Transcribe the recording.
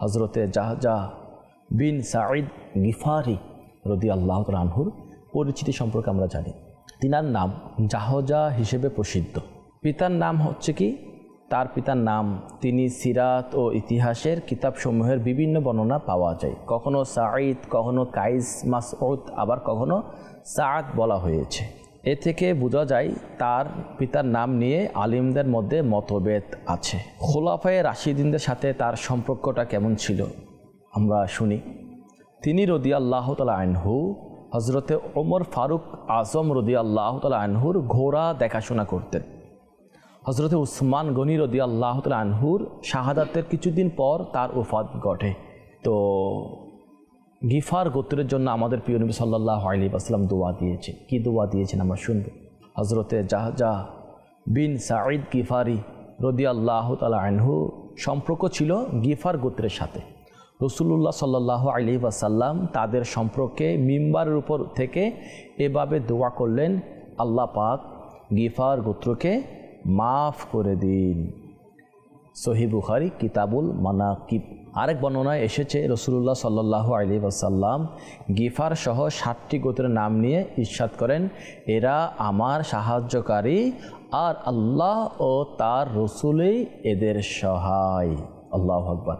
হজরতে জাহজা বিন সাঈদ গিফারি রাদিয়াল্লাহু তাআলা আনহুর পরিচিতি সম্পর্কে আমরা জানি। তিনার নাম জাহজা হিসেবে প্রসিদ্ধ। পিতার নাম হচ্ছে কি, তার পিতার নাম তিনি সিরাত ও ইতিহাসের কিতাবসমূহের বিভিন্ন বর্ণনা পাওয়া যায়। কখনো সাঈদ, কখনো কাইস, মাসউদ, আবার কখনো সাআদ বলা হয়েছে। এ থেকে বোঝা যায় তার পিতার নাম নিয়ে আলিমদের মধ্যে মতভেদ আছে। খোলাফায়ে রাশিদিনদের সাথে তার সম্পর্কটা কেমন ছিল আমরা শুনি। তিনি রাদিয়াল্লাহু তাআলা আনহু হজরতে ওমর ফারুক আজম রাদিয়াল্লাহু তাআলা আনহুর ঘোড়া দেখাশোনা করতেন। হজরতে উসমান গনি রাদিয়াল্লাহু তাআলা আনহুর শাহাদাতের কিছুদিন পর তার ওফাত ঘটে। তো গিফার গোত্রের জন্য আমাদের প্রিয় নবী সাল্লাল্লাহু আলাইহি ওয়াসাল্লাম দোয়া দিয়েছে। কি দোয়া দিয়েছেন আমরা শুনব। হজরতে জাহজা বিন সাঈদ গিফারি রাদিয়াল্লাহু তাআলা আনহু সম্পর্ক ছিল গিফার গোত্রের সাথে। রাসূলুল্লাহ সাল্লাল্লাহু আলাইহি ওয়াসাল্লাম তাদের সম্পর্কে মিম্বারের উপর থেকে এভাবে দোয়া করলেন, আল্লাহ পাক গিফার গোত্রকে মাফ করে দিন। সহিহ বুখারী কিতাবুল মানাকিব। আরেক বর্ণনায় এসেছে রাসূলুল্লাহ সাল্লাল্লাহু আলাইহি ওয়াসাল্লাম গিফার সহ ৭টি গোত্রের নাম নিয়ে ইরশাদ করেন, এরা আমার সাহায্যকারী আর আল্লাহ ও তার রসুলই এদের সহায়। আল্লাহু আকবার।